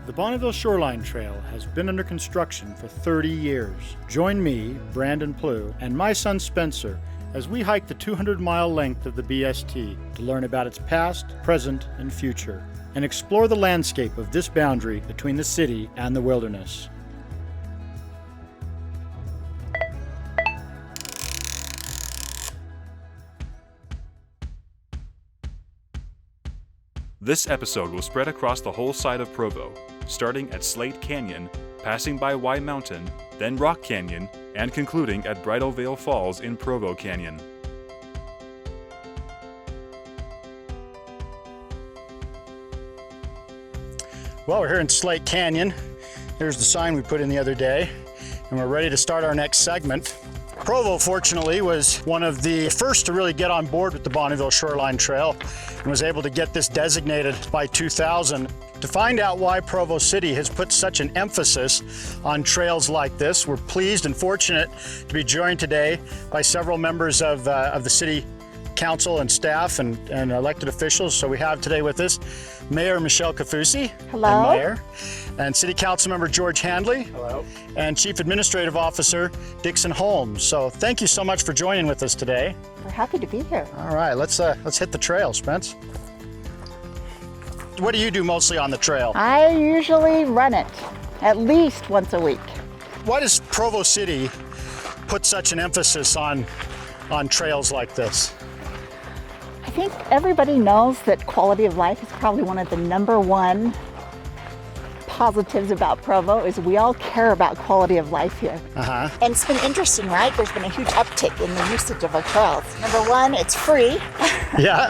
The Bonneville Shoreline Trail has been under construction for 30 years. Join me, Brandon Plewe, and my son Spencer as we hike the 200-mile length of the BST to learn about its past, present, and future, and explore the landscape of this boundary between the city and the wilderness. This episode will spread across the whole side of Provo, starting at Slate Canyon, passing by Y Mountain, then Rock Canyon, and concluding at Bridal Veil Falls in Provo Canyon. Well, we're here in Slate Canyon. Here's the sign we put in the other day, and we're ready to start our next segment. Provo, fortunately, was one of the first to really get on board with the Bonneville Shoreline Trail and was able to get this designated by 2000. To find out why Provo City has put such an emphasis on trails like this, we're pleased and fortunate to be joined today by several members of the City Council and staff and elected officials. So we have today with us Mayor Michelle Kaufusi. Hello. And Mayor. And City Council Member George Handley. Hello. And Chief Administrative Officer Dixon Holmes. So thank you so much for joining with us today. We're happy to be here. All right, let's hit the trail, Spence. What do you do mostly on the trail? I usually run it at least once a week. Why does Provo City put such an emphasis on trails like this? I think everybody knows that quality of life is probably one of the number one positives about Provo is we all care about quality of life here. Uh-huh. And it's been interesting, right? There's been a huge uptick in the usage of our trails. Number one, it's free. Yeah.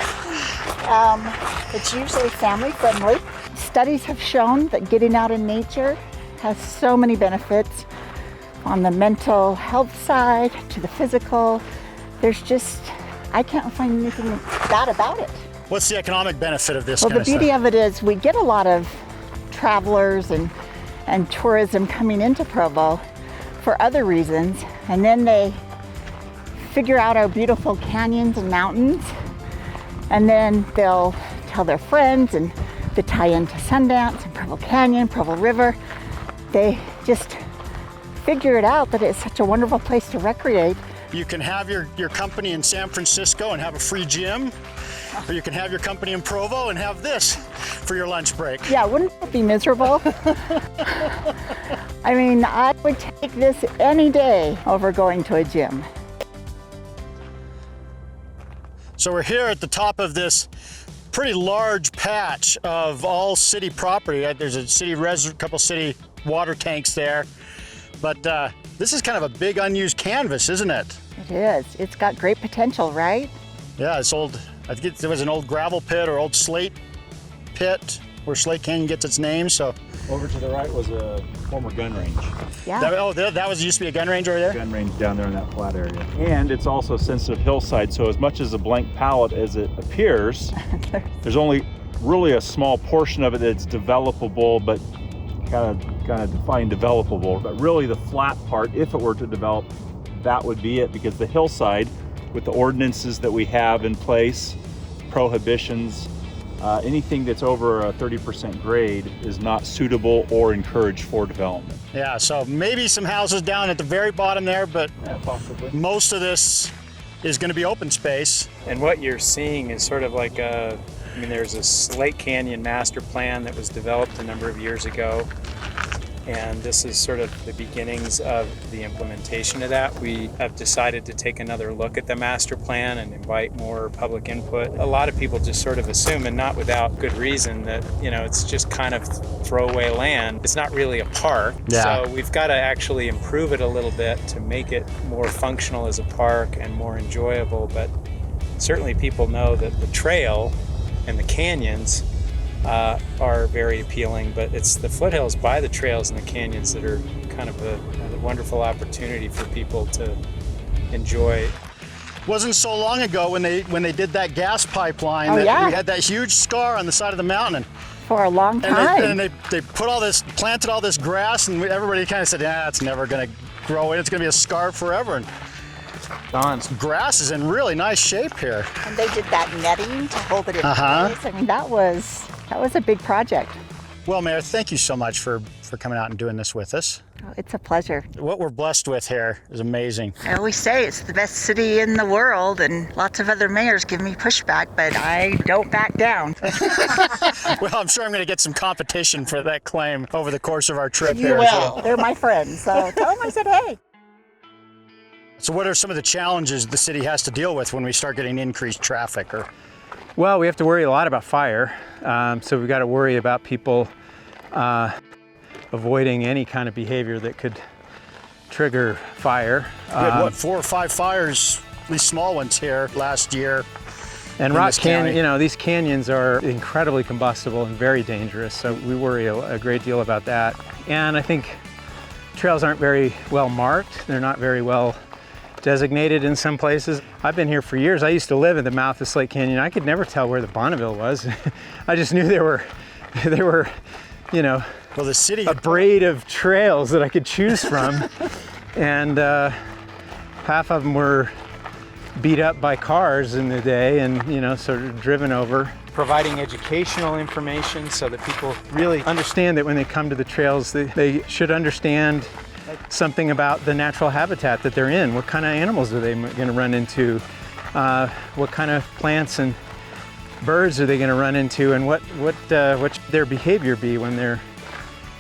It's usually family friendly. Studies have shown that getting out in nature has so many benefits on the mental health side to the physical. I can't find anything bad about it. What's the economic benefit of this Well, kind the of stuff? beauty of it is we get a lot of travelers and tourism coming into Provo for other reasons, and then they figure out our beautiful canyons and mountains, and then they'll tell their friends, and they tie into Sundance and Provo Canyon, Provo River. They just figure it out that it's such a wonderful place to recreate. You can have your company in San Francisco and have a free gym, or you can have your company in Provo and have this for your lunch break. Yeah, wouldn't it be miserable? I mean, I would take this any day over going to a gym. So we're here at the top of this pretty large patch of all city property. There's a couple city water tanks there, but this is kind of a big unused canvas, isn't it? It is. It's got great potential, right? Yeah, it's old. I think there was an old gravel pit or old slate pit where Slate Canyon gets its name. So Over to the right was a former gun range. Yeah. that used to be a gun range over there? Gun range down there in that flat area. And it's also a sensitive hillside, so as much as a blank palette as it appears, there's only really a small portion of it that's developable, but kind of define developable. But really the flat part, if it were to develop, that would be it, because the hillside, with the ordinances that we have in place, prohibitions, anything that's over a 30% grade is not suitable or encouraged for development. Yeah, so maybe some houses down at the very bottom there, but Possibly. most of this is going to be open space. And what you're seeing is sort of like there's a Slate Canyon master plan that was developed a number of years ago. And this is sort of the beginnings of the implementation of that. We have decided to take another look at the master plan and invite more public input. A lot of people just sort of assume, and not without good reason, that it's just kind of throwaway land. It's not really a park. Yeah. So we've got to actually improve it a little bit to make it more functional as a park and more enjoyable. But certainly people know that the trail and the canyons are very appealing, but it's the foothills by the trails and the canyons that are kind of a wonderful opportunity for people to enjoy. Wasn't so long ago when they did that gas pipeline Oh, that yeah. we had that huge scar on the side of the mountain. For a long time. And they planted all this grass, and everybody kind of said, it's never going to grow in. It's going to be a scar forever. And Don's grass is in really nice shape here. And they did that netting to hold it in Uh-huh. place. I mean, that was a big project. Well, Mayor, thank you so much for coming out and doing this with us. Oh, it's a pleasure. What we're blessed with here is amazing. I always say it's the best city in the world, and lots of other mayors give me pushback, but I don't back down. Well, I'm sure I'm going to get some competition for that claim over the course of our trip You here. will. They're my friends, so tell them I said hey. So what are some of the challenges the city has to deal with when we start getting increased traffic? Well, we have to worry a lot about fire. So we've got to worry about people avoiding any kind of behavior that could trigger fire. We had, 4 or 5 fires, at least small ones here last year. And rock canyon, these canyons are incredibly combustible and very dangerous. So we worry a great deal about that. And I think trails aren't very well marked. They're not very well designated in some places. I've been here for years. I used to live in the mouth of Slate Canyon. I could never tell where the Bonneville was. I just knew there were, well, the city, a braid of trails that I could choose from. And half of them were beat up by cars in the day and, sort of driven over. Providing educational information so that people really Understand that when they come to the trails, they should understand something about the natural habitat that they're in. What kind of animals are they going to run into? What kind of plants and birds are they going to run into? And what should their behavior be when they're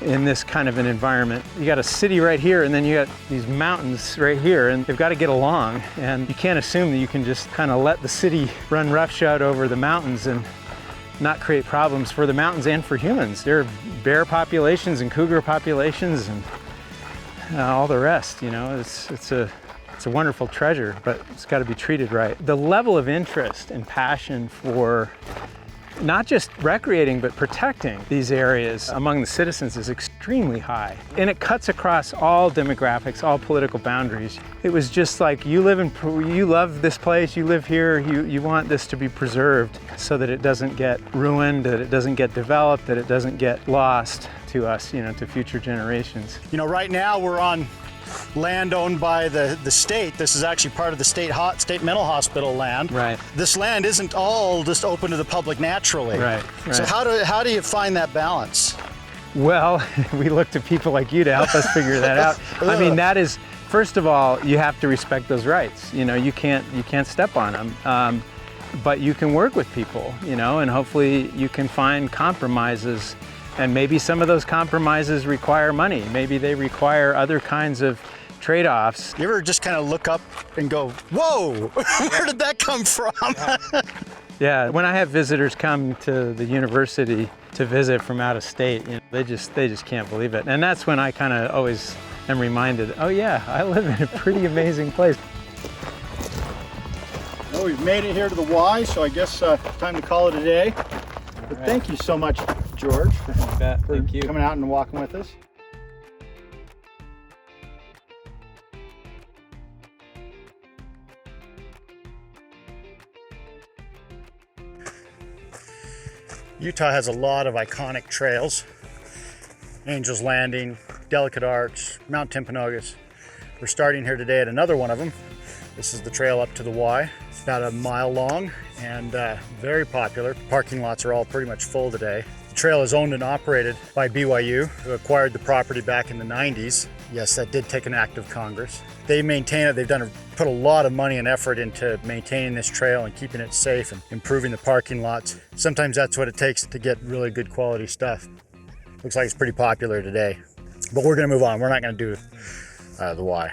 in this kind of an environment? You got a city right here, and then you got these mountains right here, and they've got to get along. And you can't assume that you can just kind of let the city run roughshod over the mountains and not create problems for the mountains and for humans. There are bear populations and cougar populations and all the rest. It's a wonderful treasure, but it's got to be treated right. The level of interest and passion for not just recreating but protecting these areas among the citizens is extremely high, and it cuts across all demographics, all political boundaries. It was just like, you love this place, you live here, you want this to be preserved so that it doesn't get ruined, that it doesn't get developed, that it doesn't get lost to us, to future generations. Right now we're on land owned by the state. This is actually part of the state mental hospital land. Right. This land isn't all just open to the public naturally. Right. So how do you find that balance? Well, we look to people like you to help us figure that out. I mean, that is, first of all, you have to respect those rights. You can't step on them. But you can work with people, and hopefully you can find compromises. And maybe some of those compromises require money. Maybe they require other kinds of trade-offs. You ever just kind of look up and go, whoa, where did that come from? Yeah, when I have visitors come to the university to visit from out of state, they just can't believe it. And that's when I kind of always am reminded, oh yeah, I live in a pretty amazing place. Well, we've made it here to the Y, so I guess time to call it a day. But thank you so much, George, for Thank you. coming out and walking with us. Utah has a lot of iconic trails. Angel's Landing, Delicate Arch, Mount Timpanogos. We're starting here today at another one of them. This is the trail up to the Y. It's about a mile long and very popular. Parking lots are all pretty much full today. The trail is owned and operated by BYU, who acquired the property back in the 90s. Yes, that did take an act of Congress. They maintain it. They've put a lot of money and effort into maintaining this trail and keeping it safe and improving the parking lots. Sometimes that's what it takes to get really good quality stuff. Looks like it's pretty popular today, but we're gonna move on. We're not gonna do the Y.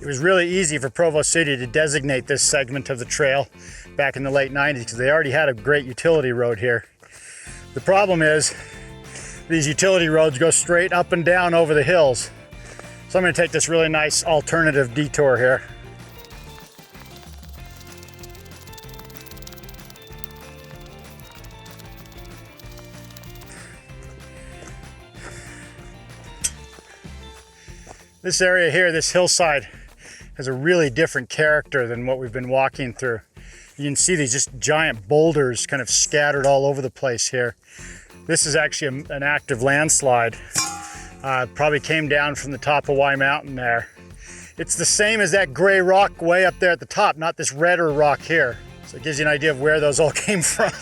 It was really easy for Provo City to designate this segment of the trail back in the late 90s because they already had a great utility road here. The problem is these utility roads go straight up and down over the hills. So I'm going to take this really nice alternative detour here. This area here, this hillside, has a really different character than what we've been walking through. You can see these just giant boulders kind of scattered all over the place here. This is actually an active landslide. Probably came down from the top of Y Mountain there. It's the same as that gray rock way up there at the top, not this redder rock here. So it gives you an idea of where those all came from.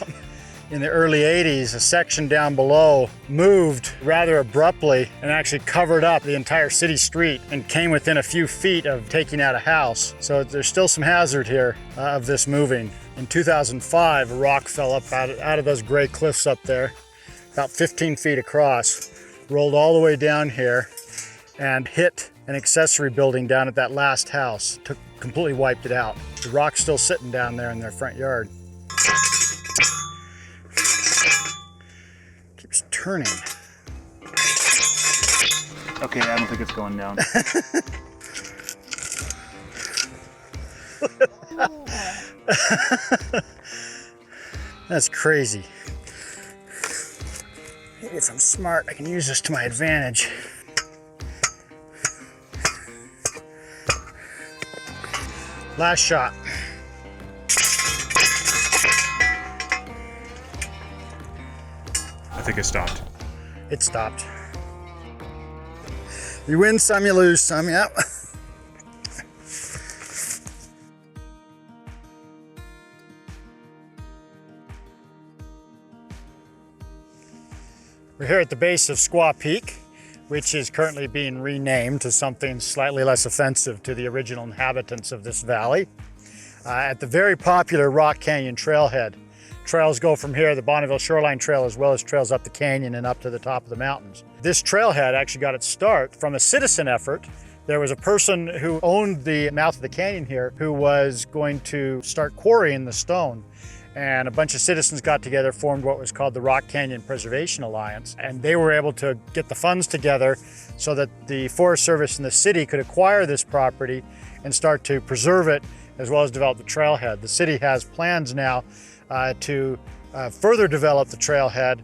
in the early 80s, a section down below moved rather abruptly and actually covered up the entire city street and came within a few feet of taking out a house. So there's still some hazard here of this moving. In 2005, a rock fell up out of those gray cliffs up there, about 15 feet across, rolled all the way down here and hit an accessory building down at that last house. Completely wiped it out. The rock's still sitting down there in their front yard. Keeps turning. Okay, I don't think it's going down. That's crazy. Maybe if I'm smart, I can use this to my advantage. Last shot. I think it stopped. It stopped. You win some, you lose some, yep. We're here at the base of Squaw Peak, which is currently being renamed to something slightly less offensive to the original inhabitants of this valley. At the very popular Rock Canyon trailhead. Trails go from here, the Bonneville Shoreline Trail, as well as trails up the canyon and up to the top of the mountains. This trailhead actually got its start from a citizen effort. There was a person who owned the mouth of the canyon here who was going to start quarrying the stone. And a bunch of citizens got together, formed what was called the Rock Canyon Preservation Alliance. And they were able to get the funds together so that the Forest Service and the city could acquire this property and start to preserve it, as well as develop the trailhead. The city has plans now to further develop the trailhead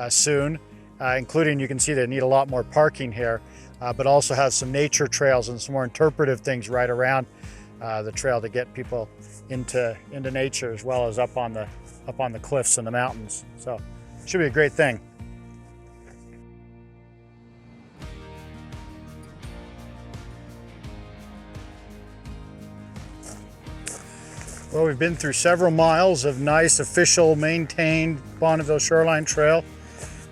soon, including, you can see they need a lot more parking here, but also has some nature trails and some more interpretive things right around the trail to get people into nature, as well as up on the cliffs and the mountains. So it should be a great thing. Well, we've been through several miles of nice, official, maintained Bonneville Shoreline Trail,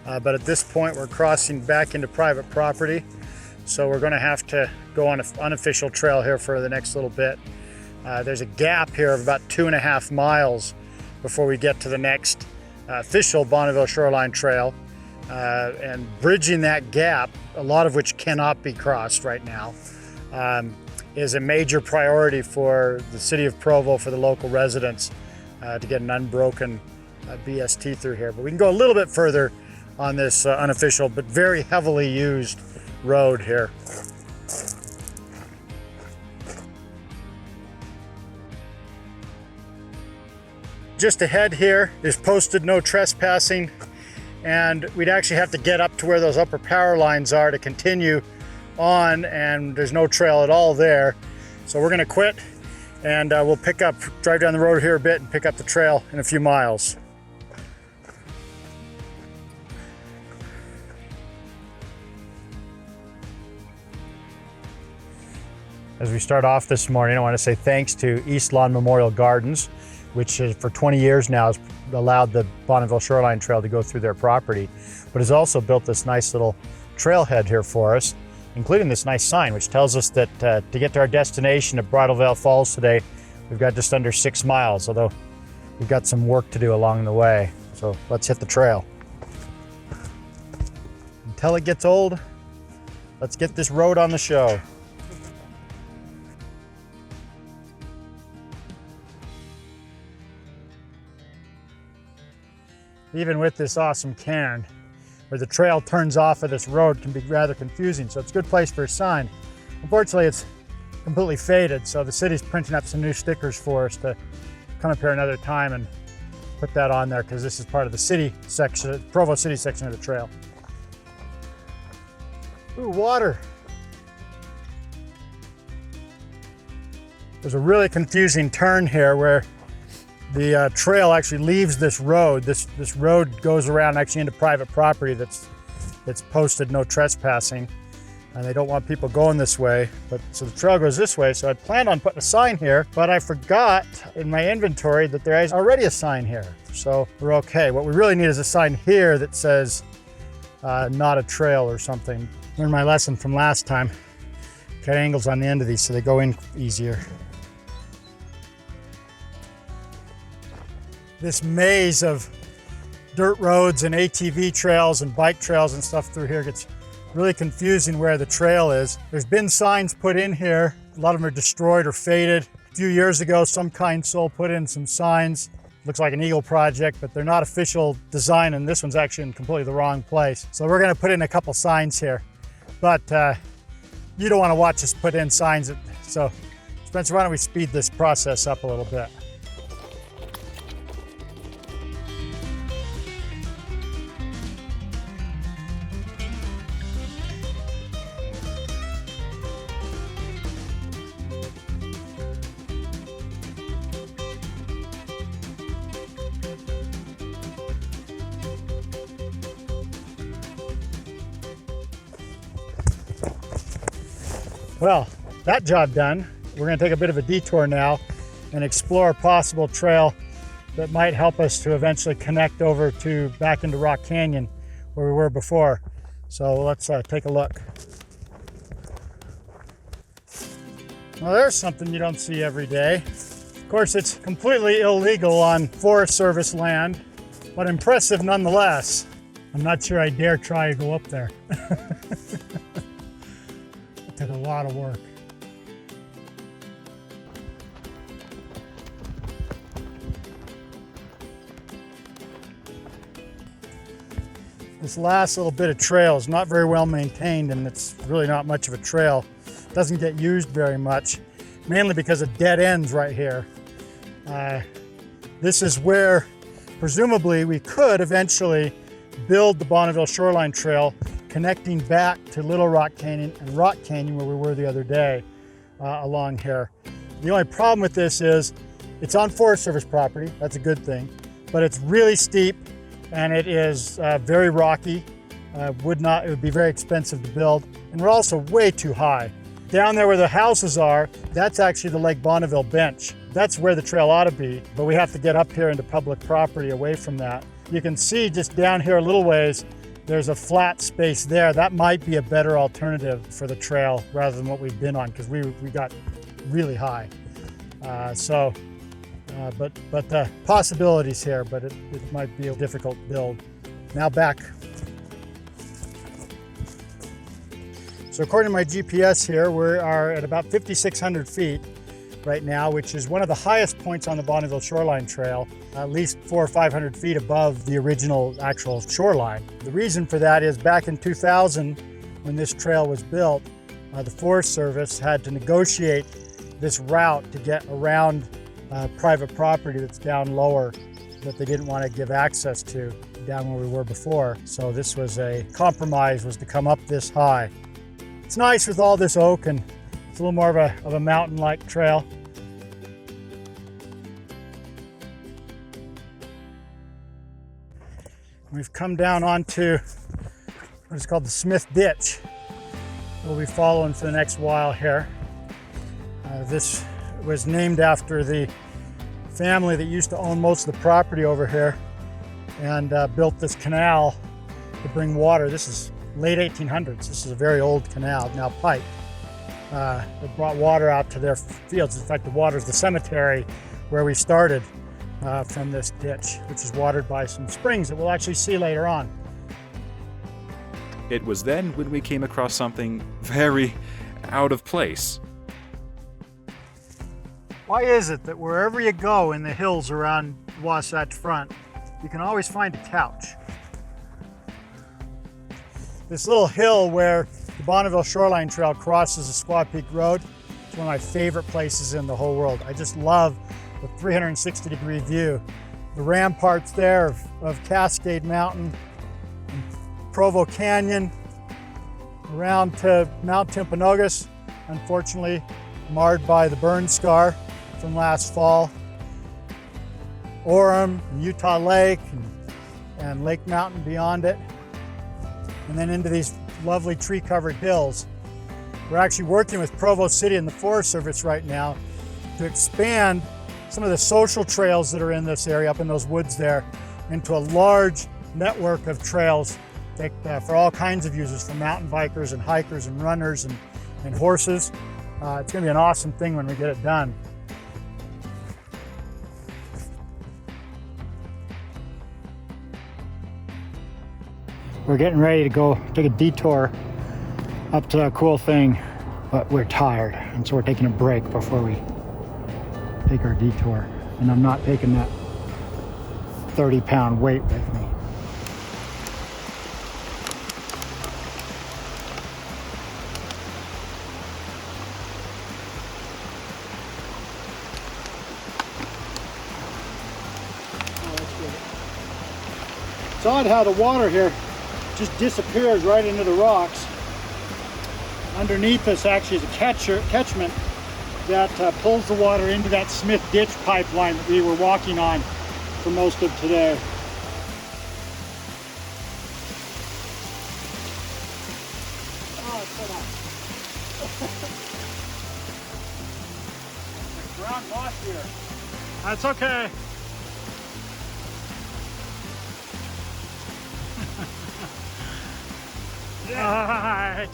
but at this point we're crossing back into private property, so we're going to have to go on an unofficial trail here for the next little bit. There's a gap here of about 2.5 miles before we get to the next official Bonneville Shoreline Trail, and bridging that gap, a lot of which cannot be crossed right now, is a major priority for the city of Provo, for the local residents, to get an unbroken BST through here. But we can go a little bit further on this unofficial but very heavily used road here. Just ahead here is posted no trespassing, and we'd actually have to get up to where those upper power lines are to continue on, and there's no trail at all there. So we're gonna quit, and we'll drive down the road here a bit and pick up the trail in a few miles. As we start off this morning, I want to say thanks to East Lawn Memorial Gardens, which for 20 years now has allowed the Bonneville Shoreline Trail to go through their property, but has also built this nice little trailhead here for us, including this nice sign, which tells us that to get to our destination at Bridal Veil Falls today, we've got just under 6 miles, although we've got some work to do along the way. So let's hit the trail. Until it gets old, let's get this road on the show. Even with this awesome cairn, where the trail turns off of this road, can be rather confusing, so it's a good place for a sign. Unfortunately, it's completely faded, so the city's printing up some new stickers for us to come up here another time and put that on there, because this is part of the city section, Provo City section of the trail. Ooh, water. There's a really confusing turn here where the trail actually leaves this road. This road goes around actually into private property that's posted no trespassing. and they don't want people going this way. But so the trail goes this way. So I planned on putting a sign here, but I forgot in my inventory that there is already a sign here. So we're okay. What we really need is a sign here that says not a trail or something. Learned my lesson from last time. Cut angles on the end of these so they go in easier. This maze of dirt roads and ATV trails and bike trails and stuff through here gets really confusing where the trail is. There's been signs put in here. A lot of them are destroyed or faded. A few years ago, some kind soul put in some signs. Looks like an Eagle project, but they're not official design, and this one's actually in completely the wrong place. So we're gonna put in a couple signs here. But you don't wanna watch us put in signs. So Spencer, why don't we speed this process up a little bit? Well, that job done. We're gonna take a bit of a detour now and explore a possible trail that might help us to eventually connect over to back into Rock Canyon where we were before. So let's take a look. Well, there's something you don't see every day. Of course, it's completely illegal on Forest Service land, but impressive nonetheless. I'm not sure I dare try to go up there. It took a lot of work. This last little bit of trail is not very well maintained, and it's really not much of a trail. It doesn't get used very much, mainly because of dead ends right here. This is where presumably we could eventually build the Bonneville Shoreline Trail, connecting back to Little Rock Canyon and Rock Canyon where we were the other day along here. The only problem with this is it's on Forest Service property. That's a good thing, but it's really steep and it is very rocky. It would be very expensive to build, and we're also way too high. Down there where the houses are, that's actually the Lake Bonneville bench. That's where the trail ought to be, but we have to get up here into public property away from that. You can see just down here a little ways, there's a flat space there. That might be a better alternative for the trail rather than what we've been on, because we got really high. But possibilities here, but it might be a difficult build. Now back. So according to my GPS here, we are at about 5,600 feet right now, which is one of the highest points on the Bonneville Shoreline Trail, at least 400 or 500 feet above the original actual shoreline. The reason for that is back in 2000, when this trail was built, the Forest Service had to negotiate this route to get around private property that's down lower that they didn't want to give access to down where we were before. So this was a compromise, was to come up this high. It's nice with all this oak, and it's a little more of a mountain-like trail. We've come down onto what is called the Smith Ditch. We'll be following for the next while here. This was named after the family that used to own most of the property over here and built this canal to bring water. This is late 1800s. This is a very old canal, now piped. It brought water out to their fields. In fact, the water is the cemetery where we started from this ditch, which is watered by some springs that we'll actually see later on. It was then when we came across something very out of place. Why is it that wherever you go in the hills around Wasatch Front, you can always find a couch? This little hill where the Bonneville Shoreline Trail crosses the Squaw Peak Road is one of my favorite places in the whole world. I just love the 360-degree view. The ramparts there of Cascade Mountain, and Provo Canyon, around to Mount Timpanogos, unfortunately marred by the burn scar from last fall. Orem, and Utah Lake, and Lake Mountain beyond it. And then into these lovely tree-covered hills. We're actually working with Provo City and the Forest Service right now to expand some of the social trails that are in this area, up in those woods there, into a large network of trails that, for all kinds of users, for mountain bikers and hikers and runners and horses. It's going to be an awesome thing when we get it done. We're getting ready to go take a detour up to a cool thing, but we're tired, and so we're taking a break before we take our detour. And I'm not taking that 30-pound weight with me. Oh, that's good. It's odd how the water here just disappears right into the rocks. Underneath us actually is a catchment that pulls the water into that Smith Ditch pipeline that we were walking on for most of today. Oh, it's so nice. Ground moss here. That's okay. Right.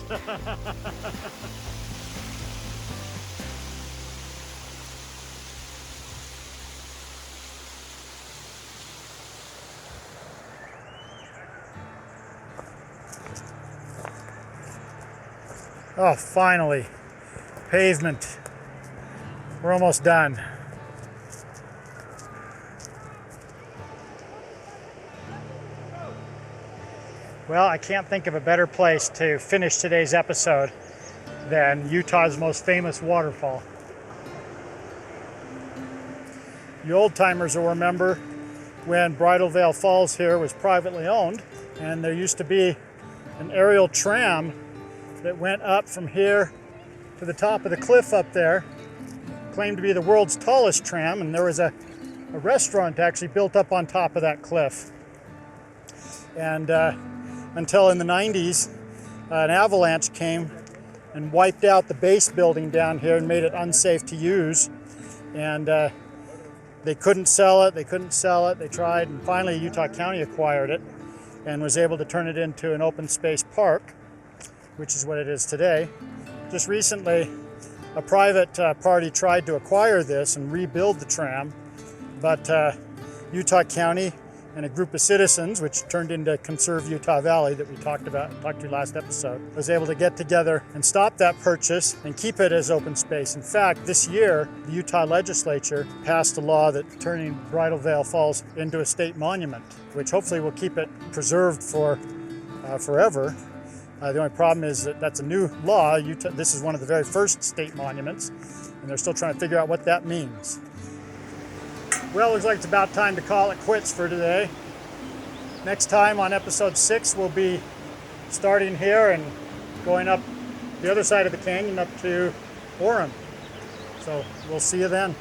Oh, finally, pavement. We're almost done. Well, I can't think of a better place to finish today's episode than Utah's most famous waterfall. You old timers will remember when Bridal Veil Falls here was privately owned, and there used to be an aerial tram that went up from here to the top of the cliff up there, claimed to be the world's tallest tram, and there was a restaurant actually built up on top of that cliff. And until in the 90s, an avalanche came and wiped out the base building down here and made it unsafe to use. And they couldn't sell it, they tried, and finally Utah County acquired it and was able to turn it into an open space park, which is what it is today. Just recently, a private party tried to acquire this and rebuild the tram, but Utah County and a group of citizens, which turned into Conserve Utah Valley that we talked to last episode, was able to get together and stop that purchase and keep it as open space. In fact, this year, the Utah legislature passed a law that turning Bridal Veil Falls into a state monument, which hopefully will keep it preserved for forever. The only problem is that that's a new law. This is one of the very first state monuments, and they're still trying to figure out what that means. Well, looks like it's about time to call it quits for today. Next time on episode 6, we'll be starting here and going up the other side of the canyon up to Orem. So we'll see you then.